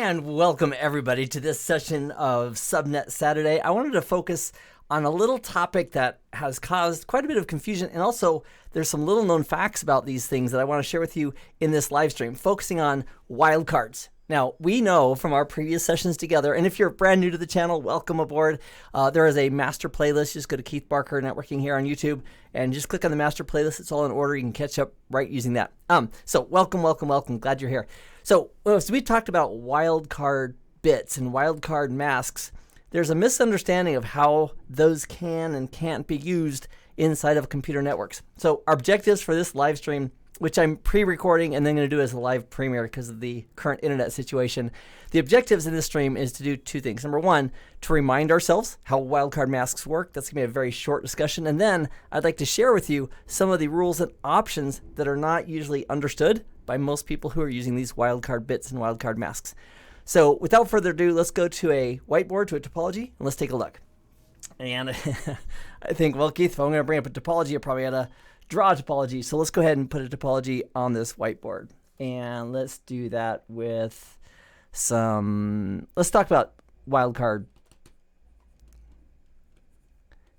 And welcome everybody to this session of Subnet Saturday. I wanted to focus on a little topic that has caused quite a bit of confusion, and also there's some little known facts about these things that I want to share with you in this live stream, focusing on wildcards. Now, we know from our previous sessions together, and if you're brand new to the channel, welcome aboard. There is a master playlist. Just go to Keith Barker Networking here on YouTube and just click on the master playlist. It's all in order. You can catch up right using that. So welcome. Glad you're here. So we talked about wildcard bits and wildcard masks. There's a misunderstanding of how those can and can't be used inside of computer networks. So our objectives for this live stream, which I'm pre-recording and then going to do as a live premiere because of the current internet situation. The objectives in this stream is to do two things. Number one, to remind ourselves how wildcard masks work. That's going to be a very short discussion. And then I'd like to share with you some of the rules and options that are not usually understood by most people who are using these wildcard bits and wildcard masks. So without further ado, let's go to a whiteboard, to a topology, and let's take a look. And I think, well, Keith, if I'm going to bring up a topology, I probably had to draw a topology. So let's go ahead and put a topology on this whiteboard. And let's do that with let's talk about wildcard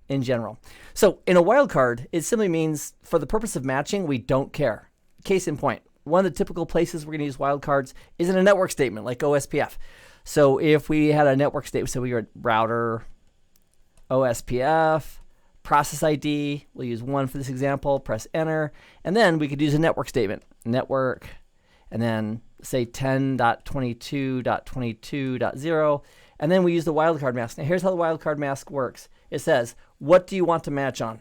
in general. So in a wildcard, it simply means for the purpose of matching, we don't care. Case in point, one of the typical places we're going to use wildcards is in a network statement like OSPF. So if we had a network statement, so we were router, OSPF, process ID, we'll use 1 for this example, press enter, and then we could use a network statement, network, and then say 10.22.22.0, and then we use the wildcard mask. Now here's how the wildcard mask works. It says, what do you want to match on?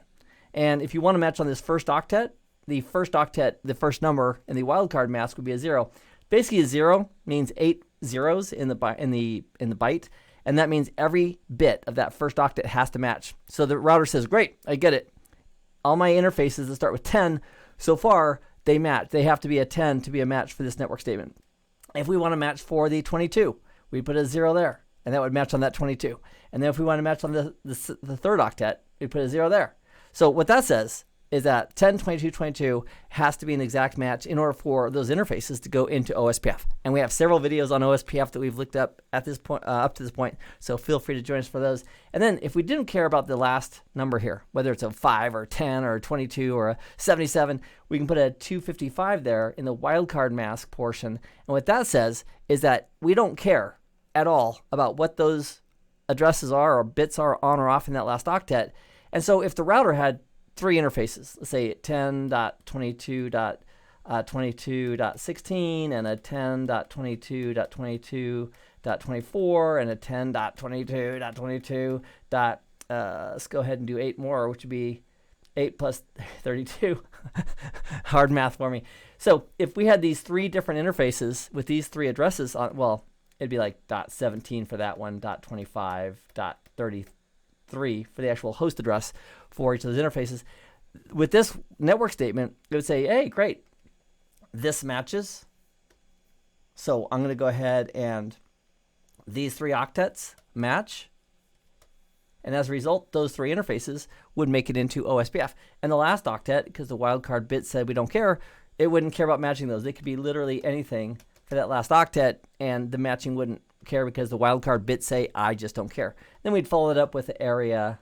And if you want to match on this first octet, the first number in the wildcard mask would be a 0. Basically, a 0 means 8 zeros in the byte, and that means every bit of that first octet has to match. So the router says, great, I get it. All my interfaces that start with 10, so far, they match. They have to be a 10 to be a match for this network statement. If we want to match for the 22, we put a 0 there, and that would match on that 22. And then if we want to match on the third octet, we put a 0 there. So what that says is that 10, 22, 22 has to be an exact match in order for those interfaces to go into OSPF. And we have several videos on OSPF that we've looked up at this point, up to this point, so feel free to join us for those. And then if we didn't care about the last number here, whether it's a 5 or 10 or 22 or a 77, we can put a 255 there in the wildcard mask portion. And what that says is that we don't care at all about what those addresses are or bits are on or off in that last octet. And so if the router had 3 interfaces, let's say 10.22.22.16 and a 10.22.22.24 and a 10.22.22. Let's go ahead and do 8 more, which would be 8 plus 32. Hard math for me. So if we had these 3 different interfaces with these 3 addresses on, well, it'd be like .17 for that one, .25, .33 for the actual host address for each of those interfaces. With this network statement, it would say, hey, great, this matches. So I'm going to go ahead and these 3 octets match. And as a result, those 3 interfaces would make it into OSPF. And the last octet, because the wildcard bit said we don't care, it wouldn't care about matching those. They could be literally anything for that last octet, and the matching wouldn't care because the wildcard bits say, I just don't care. Then we'd follow it up with the area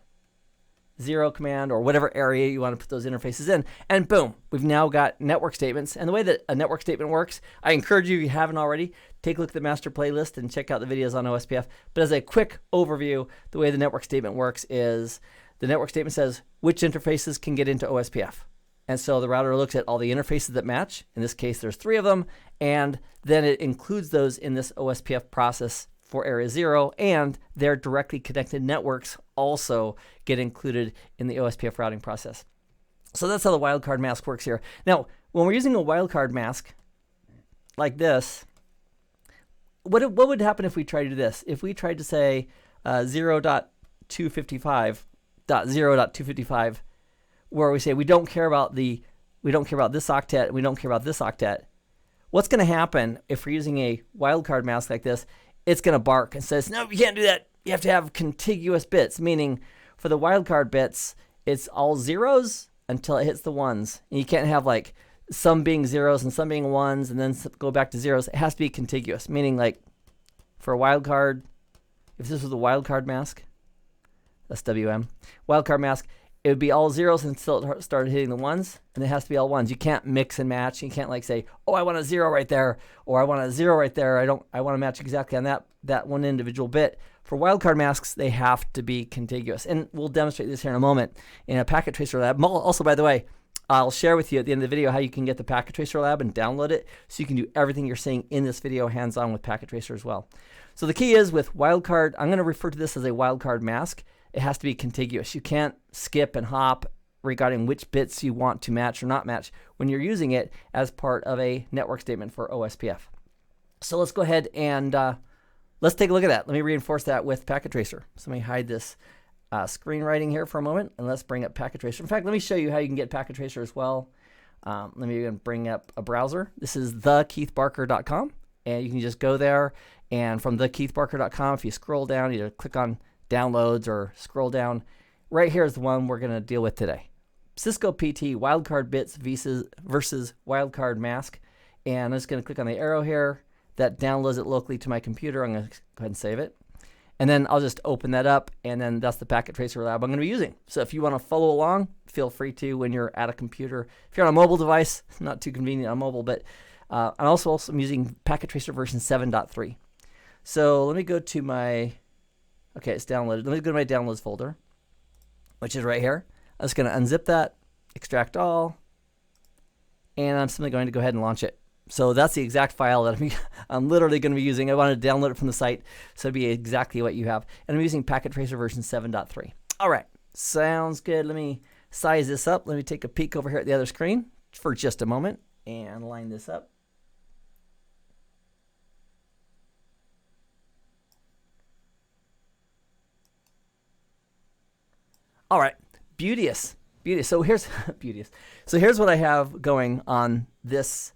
0 command or whatever area you want to put those interfaces in, and boom, we've now got network statements. And the way that a network statement works, I encourage you, if you haven't already, take a look at the master playlist and check out the videos on OSPF. But as a quick overview, the way the network statement works is the network statement says which interfaces can get into OSPF. And so the router looks at all the interfaces that match. In this case, there's 3 of them, and then it includes those in this OSPF process for area 0, and their directly connected networks also get included in the OSPF routing process. So that's how the wildcard mask works here. Now, when we're using a wildcard mask like this, what would happen if we tried to do this? If we tried to say 0.255.0.255, where we say we don't care about this octet, we don't care about this octet, what's going to happen if we're using a wildcard mask like this? It's going to bark and says, no, you can't do that. You have to have contiguous bits, meaning for the wildcard bits, it's all zeros until it hits the ones. And you can't have like some being zeros and some being ones and then go back to zeros. It has to be contiguous, meaning like for a wildcard, if this was a wildcard mask, that's WM, wildcard mask, it would be all zeros until it started hitting the ones, and it has to be all ones. You can't mix and match. You can't like say, oh, I want a 0 right there, or I want a 0 right there. I want to match exactly on that one individual bit. For wildcard masks, they have to be contiguous, and we'll demonstrate this here in a moment in a packet tracer lab. Also, by the way, I'll share with you at the end of the video how you can get the packet tracer lab and download it, so you can do everything you're seeing in this video hands-on with packet tracer as well. So the key is with wildcard, I'm going to refer to this as a wildcard mask. It has to be contiguous. You can't skip and hop regarding which bits you want to match or not match when you're using it as part of a network statement for OSPF. So let's go ahead and let's take a look at that. Let me reinforce that with packet tracer. So let me hide this screenwriting here for a moment, and let's bring up packet tracer. In fact, let me show you how you can get packet tracer as well. Let me bring up a browser. This is thekeithbarker.com, and you can just go there, and from thekeithbarker.com, if you scroll down, either click on downloads or scroll down, right here is the one we're going to deal with today. Cisco PT wildcard bits versus wildcard mask. And I'm just going to click on the arrow here. That downloads it locally to my computer. I'm going to go ahead and save it. And then I'll just open that up, and then that's the packet tracer lab I'm going to be using. So if you want to follow along, feel free to when you're at a computer. If you're on a mobile device, not too convenient on mobile, but I'm also using packet tracer version 7.3. So let me go to my, okay, it's downloaded. Let me go to my downloads folder, which is right here. I'm just going to unzip that, extract all, and I'm simply going to go ahead and launch it. So that's the exact file that I'm literally going to be using. I wanted to download it from the site, so it'd be exactly what you have. And I'm using packet tracer version 7.3. All right, sounds good. Let me size this up. Let me take a peek over here at the other screen for just a moment and line this up. All right, beauteous. So here's beauteous. So here's what I have going on this.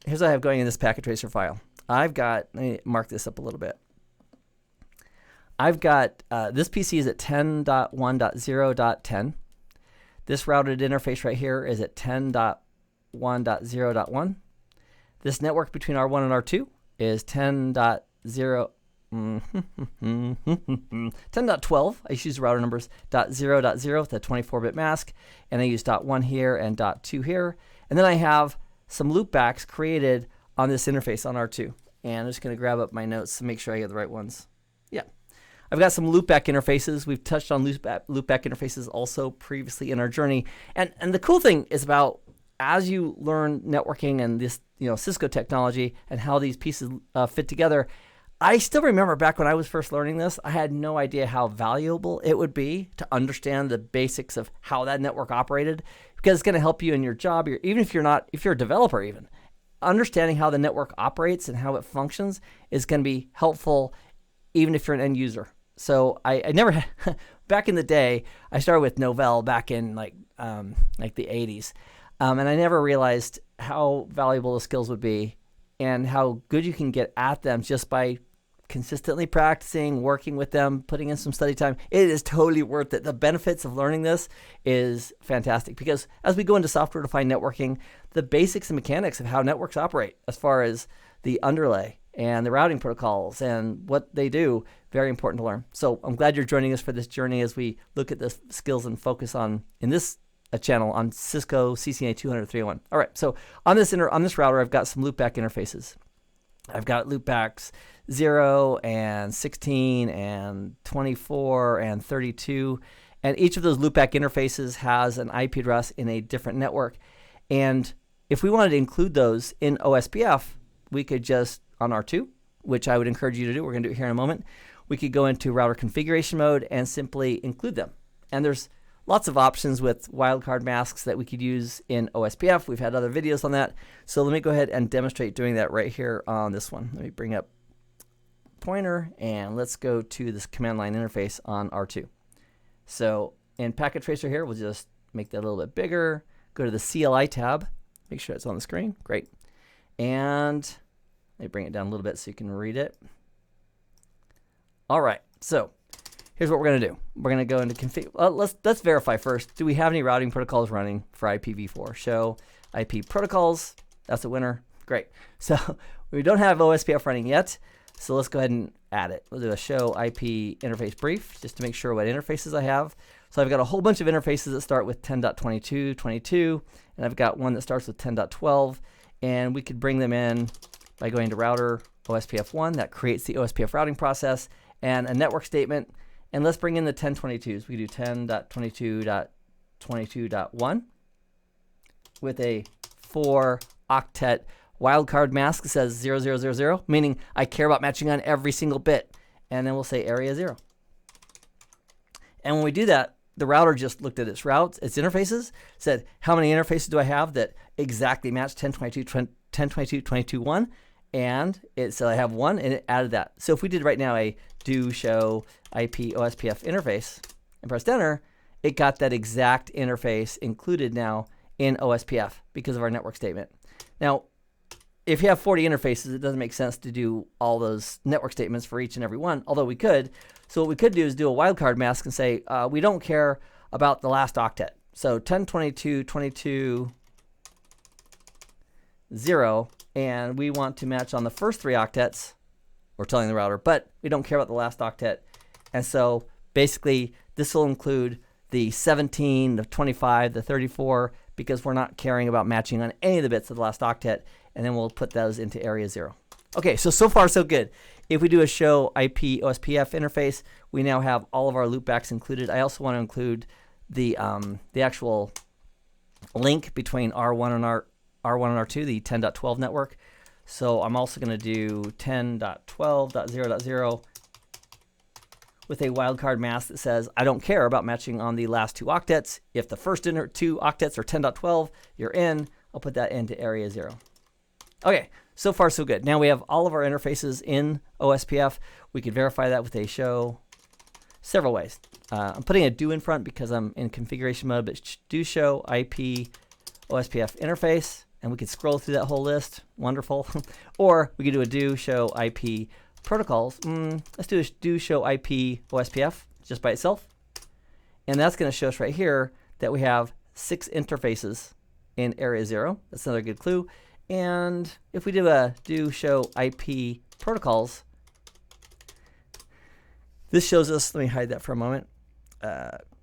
Here's what I have going in this packet tracer file. I've got, let me mark this up a little bit. I've got, this PC is at 10.1.0.10. This routed interface right here is at 10.1.0.1. This network between R1 and R2 is 10.0. 10.12. I just use router numbers .0.0 with a 24-bit mask, and I use .1 here and .2 here. And then I have some loopbacks created on this interface on R2. And I'm just going to grab up my notes to make sure I get the right ones. Yeah. I've got some loopback interfaces. We've touched on loopback interfaces also previously in our journey. And the cool thing is about as you learn networking and this Cisco technology and how these pieces fit together, I still remember back when I was first learning this, I had no idea how valuable it would be to understand the basics of how that network operated, because it's going to help you in your job. Even if you're a developer, even understanding how the network operates and how it functions is going to be helpful, even if you're an end user. So I never had, back in the day, I started with Novell back in like the 80s, and I never realized how valuable the skills would be and how good you can get at them just by consistently practicing, working with them, putting in some study time. It is totally worth it. The benefits of learning this is fantastic, because as we go into software-defined networking, the basics and mechanics of how networks operate as far as the underlay and the routing protocols and what they do, very important to learn. So I'm glad you're joining us for this journey as we look at the skills and focus on, in this channel, on Cisco CCNA 200-301. All right, so on this router, I've got some loopback interfaces. I've got loopbacks 0 and 16 and 24 and 32. And each of those loopback interfaces has an IP address in a different network. And if we wanted to include those in OSPF, we could just, on R2, which I would encourage you to do, we're going to do it here in a moment, we could go into router configuration mode and simply include them. And there's lots of options with wildcard masks that we could use in OSPF. We've had other videos on that. So let me go ahead and demonstrate doing that right here on this one. Let me bring up pointer, and let's go to this command line interface on R2. So in packet tracer here, we'll just make that a little bit bigger. Go to the CLI tab. Make sure it's on the screen. Great. And let me bring it down a little bit so you can read it. All right. So here's what we're going to do. We're going to go into config. Let's verify first. Do we have any routing protocols running for IPv4? Show IP protocols. That's a winner. Great. So we don't have OSPF running yet. So let's go ahead and add it. We'll do a show IP interface brief just to make sure what interfaces I have. So I've got a whole bunch of interfaces that start with 10.22.22, and I've got one that starts with 10.12, and we could bring them in by going to router OSPF1. That creates the OSPF routing process and a network statement. And let's bring in the 1022s. We do 10.22.22.1 with a 4-octet wildcard mask that says 0000, meaning I care about matching on every single bit. And then we'll say area 0. And when we do that, the router just looked at its routes, its interfaces, said, how many interfaces do I have that exactly match 10.22.22.1? And it said I have 1, and it added that. So if we did right now a do show IP OSPF interface and pressed enter, it got that exact interface included now in OSPF because of our network statement. Now, if you have 40 interfaces, it doesn't make sense to do all those network statements for each and every one, although we could. So what we could do is do a wildcard mask and say, we don't care about the last octet. So 10.22.22.0, and we want to match on the first 3 octets. We're telling the router, but we don't care about the last octet. And so basically, this will include the 17, the 25, the 34, because we're not caring about matching on any of the bits of the last octet, and then we'll put those into area 0. Okay, so far so good. If we do a show IP OSPF interface, we now have all of our loopbacks included. I also want to include the actual link between R1 and R2, the 10.12 network. So I'm also going to do 10.12.0.0 with a wildcard mask that says I don't care about matching on the last 2 octets. If the first 2 octets are 10.12, you're in. I'll put that into area 0. Okay, so far so good. Now we have all of our interfaces in OSPF. We could verify that with a show several ways. I'm putting a do in front because I'm in configuration mode, but do show IP OSPF interface, and we could scroll through that whole list. Wonderful. Or we could do a do show IP protocols. Let's do a do show IP OSPF just by itself. And that's going to show us right here that we have 6 interfaces in area 0. That's another good clue. And if we do a do show IP protocols, this shows us, let me hide that for a moment.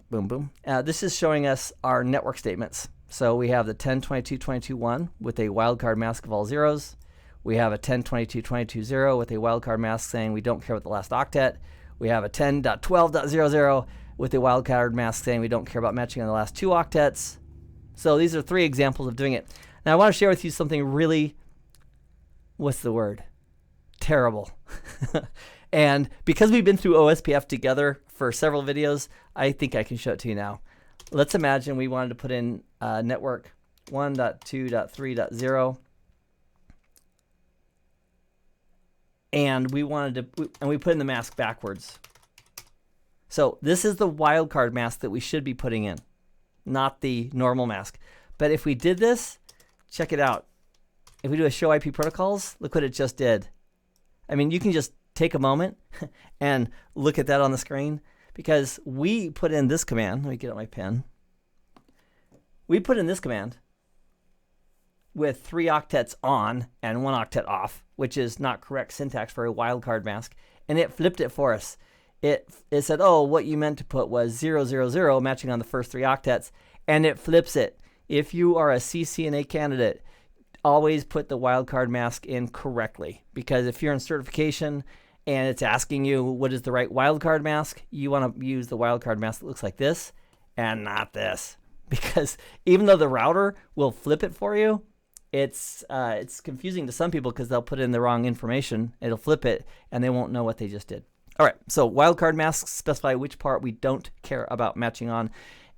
Boom, boom. This is showing us our network statements. So we have the 10.22.22.1 with a wildcard mask of all zeros. We have a 10.22.22.0 with a wildcard mask saying we don't care about the last octet. We have a 10.12.00 with a wildcard mask saying we don't care about matching on the last 2 octets. So these are 3 examples of doing it. Now I want to share with you something really, what's the word? Terrible. And because we've been through OSPF together for several videos, I think I can show it to you now. Let's imagine we wanted to put in network 1.2.3.0. And we put in the mask backwards. So this is the wildcard mask that we should be putting in, not the normal mask. But if we did this, check it out. If we do a show IP protocols, look what it just did. I mean, you can just take a moment and look at that on the screen, because we put in this command. Let me get out my pen. We put in this command with 3 octets on and 1 octet off, which is not correct syntax for a wildcard mask, and it flipped it for us. It said, oh, what you meant to put was 000 matching on the first 3 octets, and it flips it. If you are a CCNA candidate, always put the wildcard mask in correctly, because if you're in certification and it's asking you what is the right wildcard mask, you want to use the wildcard mask that looks like this and not this, because even though the router will flip it for you, it's confusing to some people because they'll put in the wrong information. It'll flip it and they won't know what they just did. All right, so wildcard masks specify which part we don't care about matching on,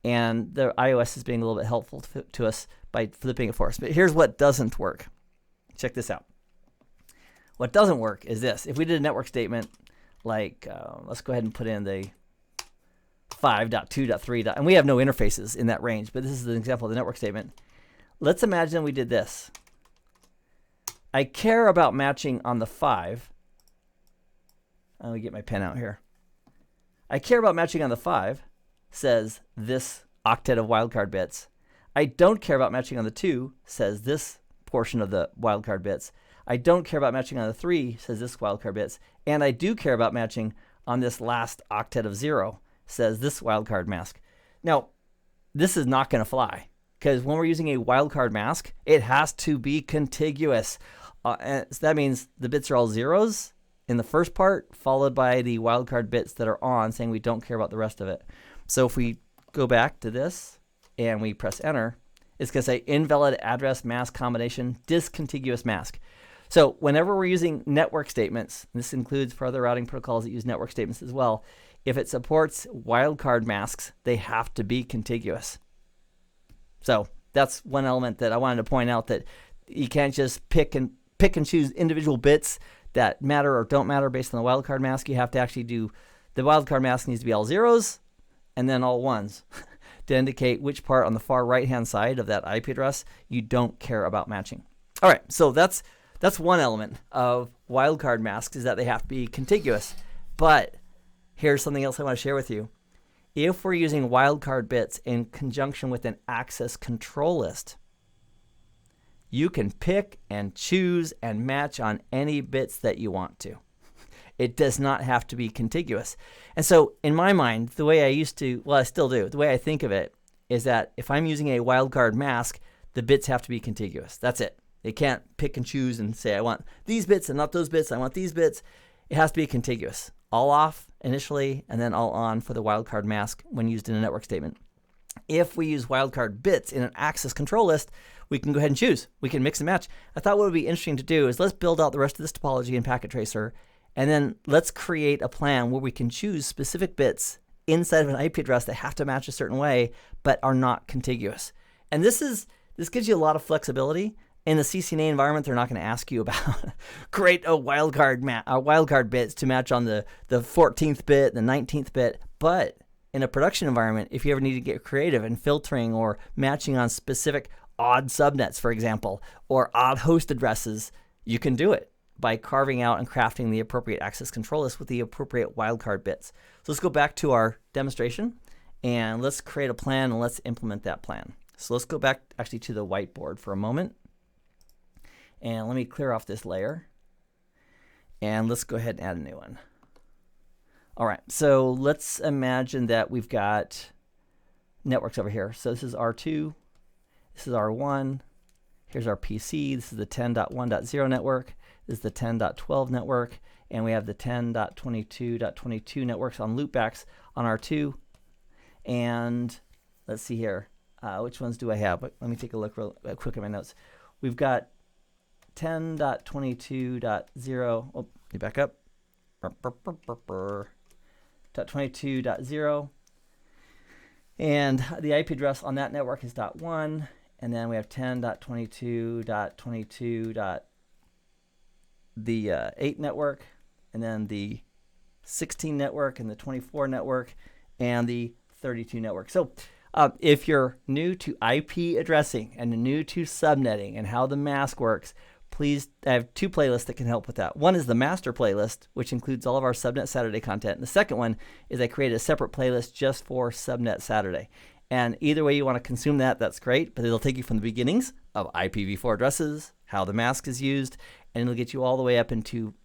and the iOS is being a little bit helpful to us by flipping it for us. But here's what doesn't work. Check this out. What doesn't work is this. If we did a network statement, like let's go ahead and put in the 5.2.3, and we have no interfaces in that range, but this is an example of the network statement. Let's imagine we did this. I care about matching on the 5. Let me get my pen out here. I care about matching on the 5, says this octet of wildcard bits. I don't care about matching on the 2, says this portion of the wildcard bits. I don't care about matching on the 3, says this wildcard bits, and I do care about matching on this last octet of 0, says this wildcard mask. Now, this is not going to fly, because when we're using a wildcard mask, it has to be contiguous. And so that means the bits are all zeros in the first part, followed by the wildcard bits that are on, saying we don't care about the rest of it. So if we go back to this and we press enter, it's going to say invalid address mask combination discontiguous mask. So whenever we're using network statements, and this includes for other routing protocols that use network statements as well, if it supports wildcard masks, they have to be contiguous. So that's one element that I wanted to point out, that you can't just pick and choose individual bits that matter or don't matter based on the wildcard mask. You have to actually do, the wildcard mask needs to be all zeros and then all ones to indicate which part on the far right-hand side of that IP address you don't care about matching. All right, so that's one element of wildcard masks, is that they have to be contiguous. But here's something else I want to share with you. If we're using wildcard bits in conjunction with an access control list, you can pick and choose and match on any bits that you want to. It does not have to be contiguous. And so in my mind, the way I used to, well, I still do, the way I think of it is that if I'm using a wildcard mask, the bits have to be contiguous. That's it. They can't pick and choose and say, I want these bits and not those bits. I want these bits. It has to be contiguous. All off initially, and then all on for the wildcard mask when used in a network statement. If we use wildcard bits in an access control list, we can go ahead and choose. We can mix and match. I thought what would be interesting to do is let's build out the rest of this topology in Packet Tracer, and then let's create a plan where we can choose specific bits inside of an IP address that have to match a certain way, but are not contiguous. And this gives you a lot of flexibility. In the CCNA environment, they're not going to ask you about create a wildcard bits to match on the 14th bit, the 19th bit. But in a production environment, if you ever need to get creative in filtering or matching on specific odd subnets, for example, or odd host addresses, you can do it by carving out and crafting the appropriate access control list with the appropriate wildcard bits. So let's go back to our demonstration and let's create a plan and let's implement that plan. So let's go back actually to the whiteboard for a moment. And let me clear off this layer. And let's go ahead and add a new one. All right, so let's imagine that we've got networks over here. So this is R2, this is R1, here's our PC, this is the 10.1.0 network, this is the 10.12 network, and we have the 10.22.22 networks on loopbacks on R2. And let's see here, which ones do I have? Let me take a look real quick at my notes. We've got 10.22.0, oh, you back up, 10.22.0, and the IP address on that network is .1, and then we have 10.22.22. The 8 network, and then the 16 network, and the 24 network, and the 32 network. So if you're new to IP addressing and new to subnetting and how the mask works, please, I have 2 playlists that can help with that. One is the master playlist, which includes all of our Subnet Saturday content. And the second one is I created a separate playlist just for Subnet Saturday. And either way you want to consume that, that's great, but it'll take you from the beginnings of IPv4 addresses, how the mask is used, and it'll get you all the way up into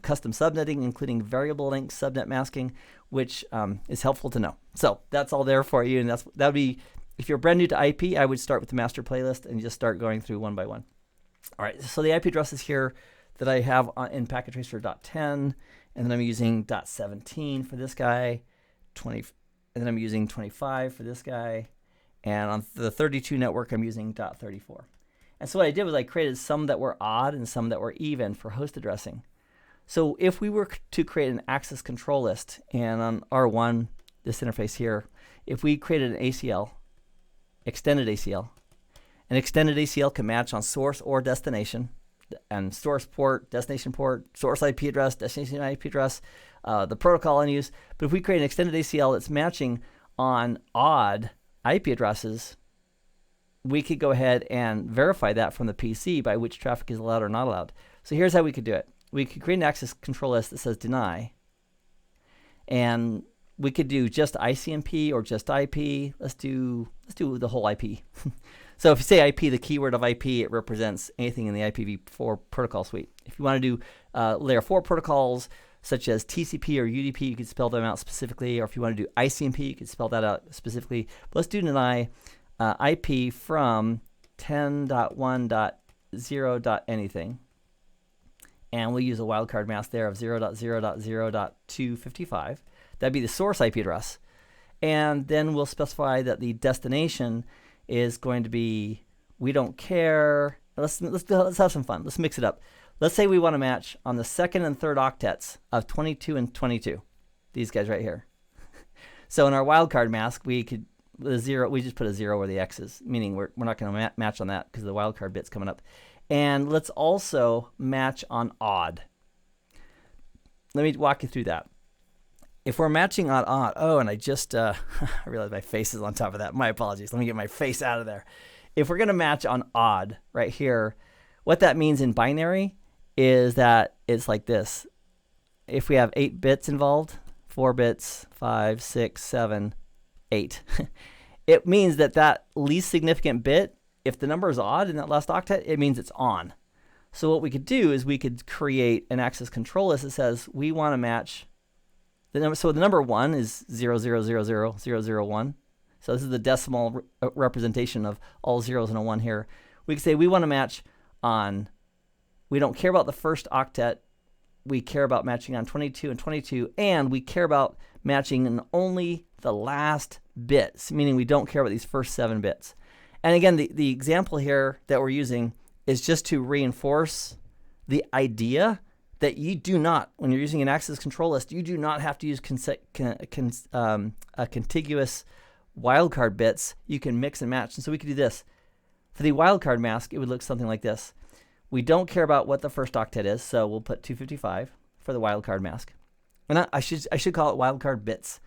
custom subnetting, including variable length subnet masking, which is helpful to know. So that's all there for you, and that would be, if you're brand new to IP, I would start with the master playlist and just start going through one by one. All right, so the IP addresses here that I have in Packet Tracer .10, and then I'm using .17 for this guy, 20, and then I'm using 25 for this guy, and on the 32 network I'm using .34. And so what I did was I created some that were odd and some that were even for host addressing. So if we were to create an access control list, and on R1, this interface here, if we created an ACL, extended ACL, an extended ACL can match on source or destination, and source port, destination port, source IP address, destination IP address, the protocol in use. But if we create an extended ACL that's matching on odd IP addresses, we could go ahead and verify that from the PC by which traffic is allowed or not allowed. So here's how we could do it. We could create an access control list that says deny, and we could do just ICMP or just IP. Let's do the whole IP. So if you say IP, the keyword of IP, it represents anything in the IPv4 protocol suite. If you want to do layer 4 protocols such as TCP or UDP, you can spell them out specifically. Or if you want to do ICMP, you can spell that out specifically. But let's do deny IP from 10.1.0.anything. And we'll use a wildcard mask there of 0.0.0.255. That'd be the source IP address. And then we'll specify that the destination is going to be, we don't care. Let's have some fun. Let's mix it up. Let's say we want to match on the second and third octets of 22 and 22. These guys right here. So in our wildcard mask, we could we just put a 0 where the X is, meaning we're not going to match on that because the wildcard bit's coming up. And let's also match on odd. Let me walk you through that. If we're matching on odd, and I just I realized my face is on top of that. My apologies. Let me get my face out of there. If we're going to match on odd right here, what that means in binary is that it's like this. If we have 8 bits involved, 4 bits, 5, 6, 7, 8, it means that least significant bit, if the number is odd in that last octet, it means it's on. So what we could do is we could create an access control list that says we want to match the number. So the number 1 is 0000001. So this is the decimal representation of all zeros and a 1 here. We could say we want to match on, we don't care about the first octet, we care about matching on 22 and 22, and we care about matching in only the last bits, meaning we don't care about these first 7 bits. And again, the example here that we're using is just to reinforce the idea that you do not, when you're using an access control list, you do not have to use contiguous wildcard bits. You can mix and match. And so we could do this. For the wildcard mask, it would look something like this. We don't care about what the first octet is, so we'll put 255 for the wildcard mask. And I should call it wildcard bits,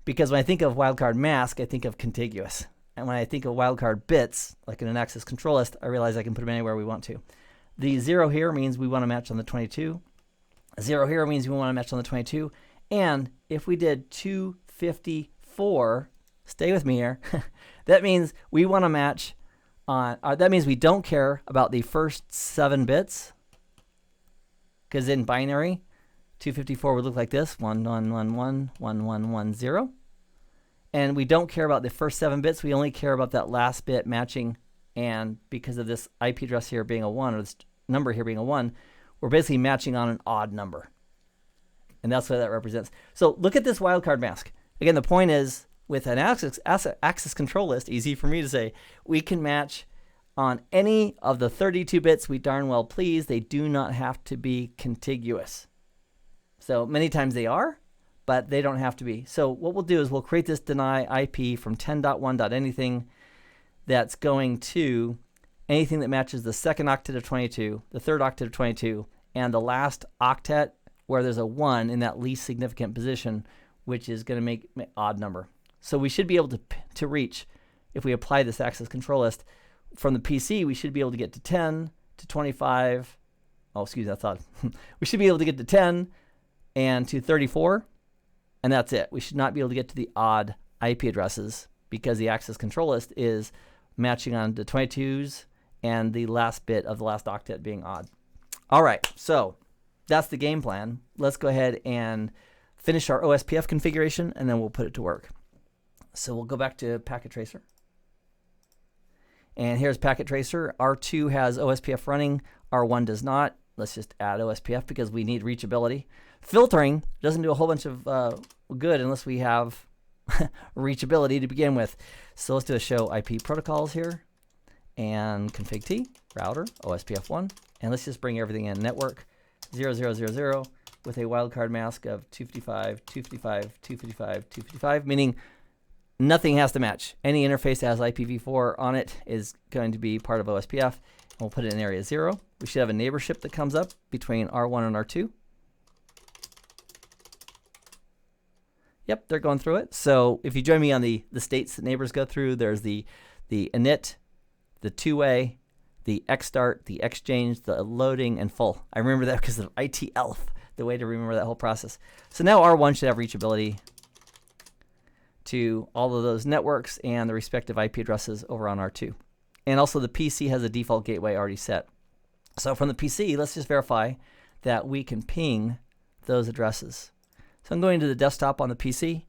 because when I think of wildcard mask, I think of contiguous. And when I think of wildcard bits, like in an access control list, I realize I can put them anywhere we want to. The 0 here means we want to match on the 22. 0 here means we want to match on the 22. And if we did 254, stay with me here, that means we want to match on, that means we don't care about the first 7 bits, because in binary, 254 would look like this, 1111, 1110. And we don't care about the first 7 bits, we only care about that last bit matching. And because of this IP address here being a 1, or this number here being a 1, we're basically matching on an odd number. And that's what that represents. So look at this wildcard mask. Again, the point is, with an access control list, easy for me to say, we can match on any of the 32 bits we darn well please. They do not have to be contiguous. So many times they are, but they don't have to be. So what we'll do is we'll create this deny IP from 10.1.anything that's going to anything that matches the second octet of 22, the third octet of 22, and the last octet where there's a 1 in that least significant position, which is going to make an odd number. So we should be able to reach, if we apply this access control list, from the PC, we should be able to get to 10, to 25. Oh, excuse me, that's odd. We should be able to get to 10 and to 34, and that's it. We should not be able to get to the odd IP addresses because the access control list is matching on the 22s and the last bit of the last octet being odd. All right, so that's the game plan. Let's go ahead and finish our OSPF configuration, and then we'll put it to work. So we'll go back to Packet Tracer. And here's Packet Tracer. R2 has OSPF running. R1 does not. Let's just add OSPF because we need reachability. Filtering doesn't do a whole bunch of good unless we have reachability to begin with. So let's do a show IP protocols here. And config T, router, OSPF1. And let's just bring everything in. Network 0000 with a wildcard mask of 255, 255, 255, 255, meaning nothing has to match. Any interface that has IPv4 on it is going to be part of OSPF. And we'll put it in area 0. We should have a neighborship that comes up between R1 and R2. Yep, they're going through it. So if you join me on the states that neighbors go through, there's the init, the two-way, the xstart, the exchange, the loading, and full. I remember that because of ITELF, the way to remember that whole process. So now R1 should have reachability. to all of those networks and the respective IP addresses over on R2. And also the PC has a default gateway already set. So from the PC, let's just verify that we can ping those addresses. So I'm going to the desktop on the PC,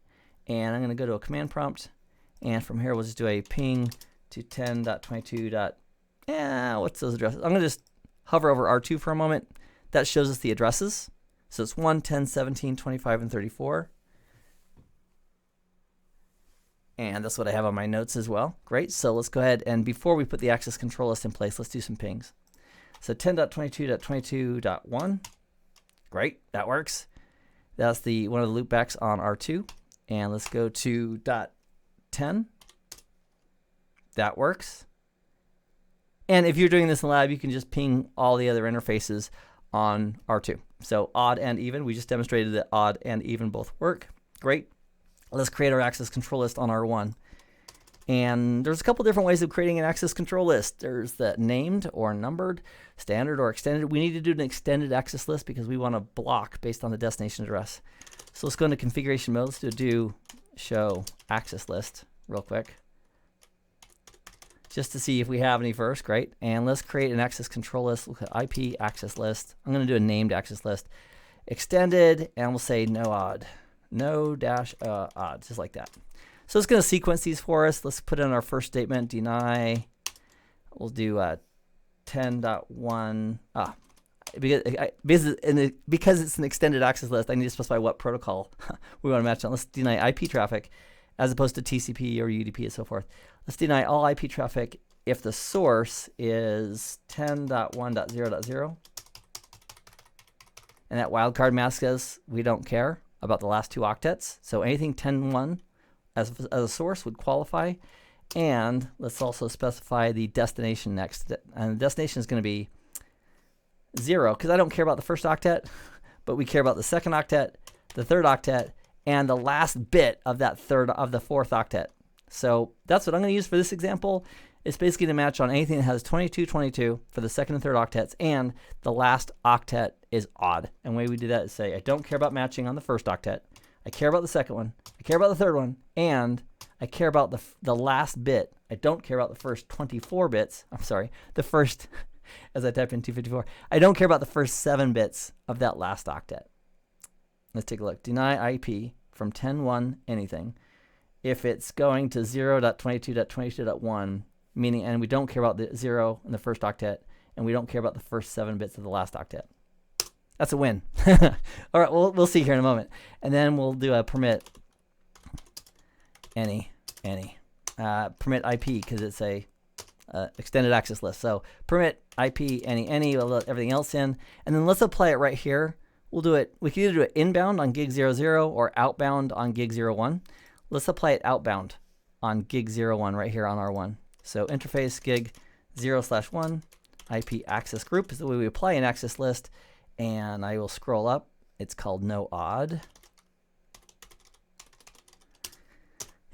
and I'm going to go to a command prompt, and from here we'll just do a ping to 10.22. What's those addresses? I'm going to just hover over R2 for a moment. That shows us the addresses. So it's 1, 10, 17, 25, and 34. And that's what I have on my notes as well. Great. So let's go ahead, and before we put the access control list in place, let's do some pings. So 10.22.22.1. Great. That works. That's one of the loopbacks on R2. And let's go to .10. That works. And if you're doing this in lab, you can just ping all the other interfaces on R2. So odd and even. We just demonstrated that odd and even both work. Great. Let's create our access control list on R1. And there's a couple different ways of creating an access control list. There's the named or numbered, standard or extended. We need to do an extended access list because we want to block based on the destination address. So let's go into configuration mode. Let's do show access list real quick, just to see if we have any first. Great. And let's create an access control list. Look at IP access list. I'm going to do a named access list. Extended, and we'll say no odd. No dash odd, just like that. So it's going to sequence these for us. Let's put in our first statement, deny. We'll do 10.1. Because it's an extended access list, I need to specify what protocol we want to match on. Let's deny IP traffic as opposed to TCP or UDP and so forth. Let's deny all IP traffic if the source is 10.1.0.0. And that wildcard mask says we don't care about the last 2 octets. So anything 10.1 as a source would qualify. And let's also specify the destination next. And the destination is going to be 0, because I don't care about the first octet, but we care about the second octet, the third octet, and the last bit of the fourth octet. So that's what I'm going to use for this example. It's basically to match on anything that has 2222 for the second and third octets, and the last octet is odd. And the way we do that is say, I don't care about matching on the first octet. I care about the second one. I care about the third one. And I care about the last bit. I don't care about the first 24 bits. I'm sorry, the first, as I type in 254, I don't care about the first 7 bits of that last octet. Let's take a look. Deny IP from 10.1 anything if it's going to 0.22.22.1, meaning, and we don't care about the 0 in the first octet, and we don't care about the first 7 bits of the last octet. That's a win. All right, we'll see here in a moment. And then we'll do a permit any. Permit IP, because it's a extended access list. So permit IP any, we'll let everything else in. And then let's apply it right here. We'll do it, we can either do it inbound on gig 00 or outbound on gig 01. Let's apply it outbound on gig 01 right here on R1. So interface gig 0/1 IP access group is the way we apply an access list. And I will scroll up. It's called no odd.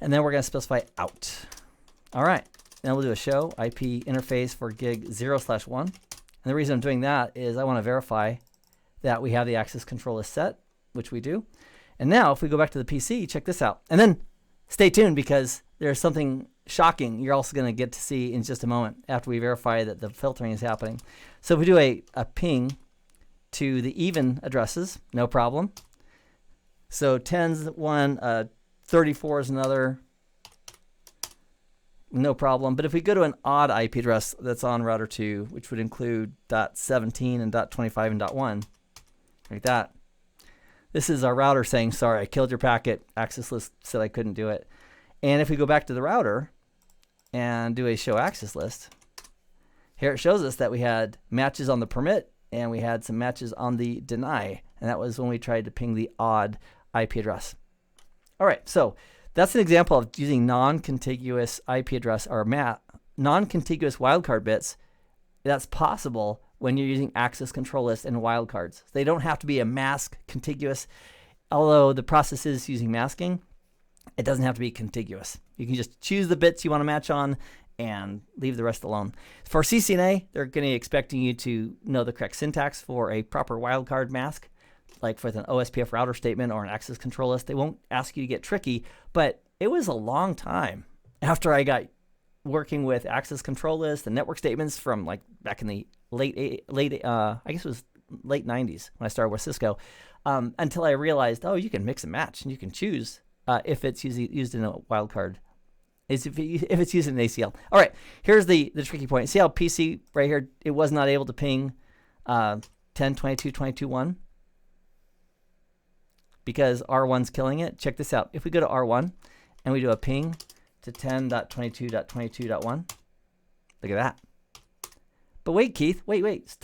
And then we're going to specify out. All right. Then we'll do a show IP interface for gig 0/1. And the reason I'm doing that is I want to verify that we have the access control list set, which we do. And now if we go back to the PC, check this out. And then stay tuned, because there's something shocking you're also going to get to see in just a moment after we verify that the filtering is happening. So if we do a ping to the even addresses, no problem. So 10's one, 34 is another, no problem. But if we go to an odd IP address that's on router 2, which would include .17 and .25 and .1, like that, this is our router saying, sorry, I killed your packet. Access list said I couldn't do it. And if we go back to the router and do a show access list, here it shows us that we had matches on the permit, and we had some matches on the deny, and that was when we tried to ping the odd IP address. All right, so that's an example of using non-contiguous IP address or non-contiguous wildcard bits. That's possible when you're using access control lists and wildcards. They don't have to be a mask contiguous, although the process is using masking. It doesn't have to be contiguous. You can just choose the bits you want to match on and leave the rest alone. For CCNA, they're going to be expecting you to know the correct syntax for a proper wildcard mask, like with an OSPF router statement or an access control list. They won't ask you to get tricky, but it was a long time after I got working with access control lists and network statements from like back in the late I guess it was late 90s when I started with Cisco, until I realized, oh, you can mix and match and you can choose if it's used in a wildcard. If it's used in an ACL. All right, here's the tricky point. See how PC right here, it was not able to ping 10.22.22.1 because R1's killing it. Check this out. If we go to R1 and we do a ping to 10.22.22.1, look at that. But wait, Keith, wait,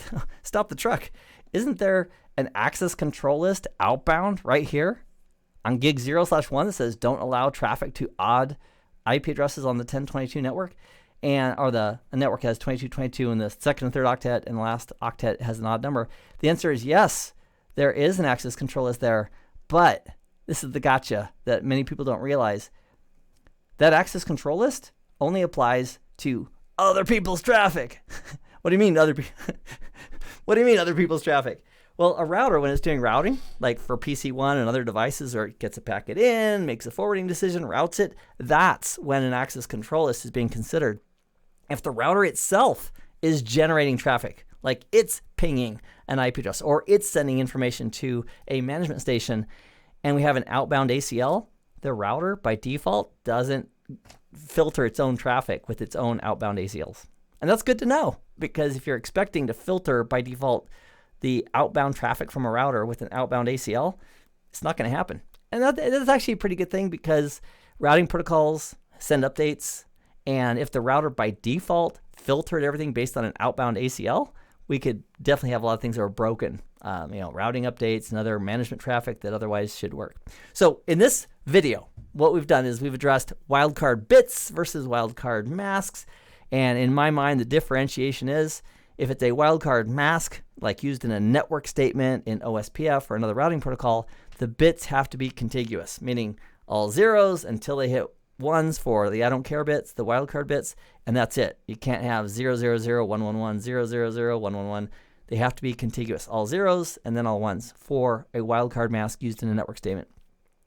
stop the truck. Isn't there an access control list outbound right here on gig 0/1 that says don't allow traffic to odd IP addresses on the 1022 network, or the network has 2222 and the second and third octet and the last octet has an odd number? The answer is yes, there is an access control list there, but this is the gotcha that many people don't realize. That access control list only applies to other people's traffic. What do you mean other What do you mean other people's traffic? Well, a router, when it's doing routing, like for PC1 and other devices, or it gets a packet in, makes a forwarding decision, routes it, that's when an access control list is being considered. If the router itself is generating traffic, like it's pinging an IP address or it's sending information to a management station, and we have an outbound ACL, the router by default doesn't filter its own traffic with its own outbound ACLs. And that's good to know, because if you're expecting to filter by default the outbound traffic from a router with an outbound ACL, it's not going to happen. And that's actually a pretty good thing, because routing protocols send updates, and if the router by default filtered everything based on an outbound ACL, we could definitely have a lot of things that are broken, routing updates and other management traffic that otherwise should work. So in this video, what we've done is we've addressed wildcard bits versus wildcard masks. And in my mind, the differentiation is, if it's a wildcard mask, like used in a network statement in OSPF or another routing protocol, the bits have to be contiguous, meaning all zeros until they hit ones for the I don't care bits, the wildcard bits, and that's it. You can't have 000, 111, 000, 111. They have to be contiguous, all zeros and then all ones for a wildcard mask used in a network statement.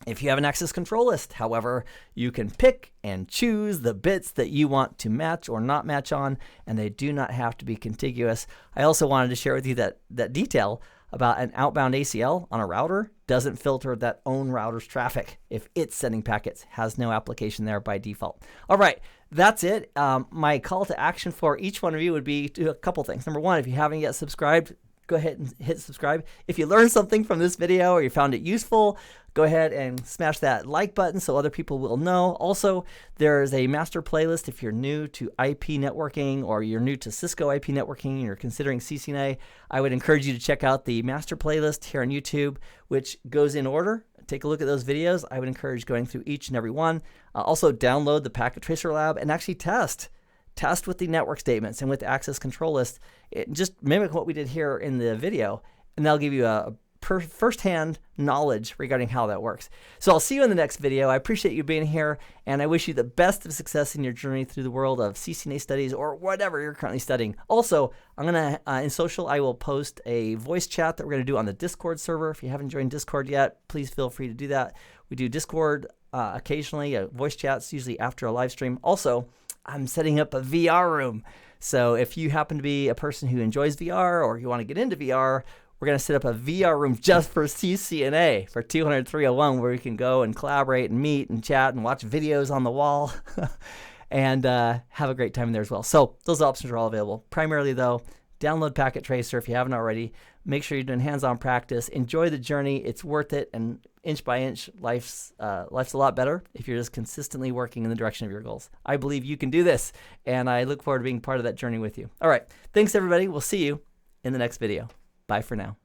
If you have an access control list, however, you can pick and choose the bits that you want to match or not match on, and they do not have to be contiguous. I also wanted to share with you that detail about an outbound ACL on a router doesn't filter that own router's traffic. If it's sending packets, has no application there by default. All right, that's it. My call to action for each one of you would be to do a couple things. Number one, if you haven't yet subscribed, go ahead and hit subscribe. If you learned something from this video or you found it useful, go ahead and smash that like button so other people will know. Also, there's a master playlist if you're new to IP networking or you're new to Cisco IP networking and you're considering CCNA. I would encourage you to check out the master playlist here on YouTube, which goes in order. Take a look at those videos. I would encourage going through each and every one. Also, download the Packet Tracer Lab and actually test with the network statements and with the access control list. Just mimic what we did here in the video, and that'll give you a first-hand knowledge regarding how that works. So I'll see you in the next video. I appreciate you being here, and I wish you the best of success in your journey through the world of CCNA studies or whatever you're currently studying. Also, I'm going to, in social, I will post a voice chat that we're going to do on the Discord server. If you haven't joined Discord yet, please feel free to do that. We do Discord occasionally, voice chats, usually after a live stream. Also, I'm setting up a VR room. So if you happen to be a person who enjoys VR or you want to get into VR, we're going to set up a VR room just for CCNA for 200-301, where we can go and collaborate and meet and chat and watch videos on the wall and have a great time there as well. So those options are all available. Primarily, though, download Packet Tracer if you haven't already. Make sure you're doing hands-on practice. Enjoy the journey. It's worth it. And inch by inch, life's a lot better if you're just consistently working in the direction of your goals. I believe you can do this, and I look forward to being part of that journey with you. All right. Thanks, everybody. We'll see you in the next video. Bye for now.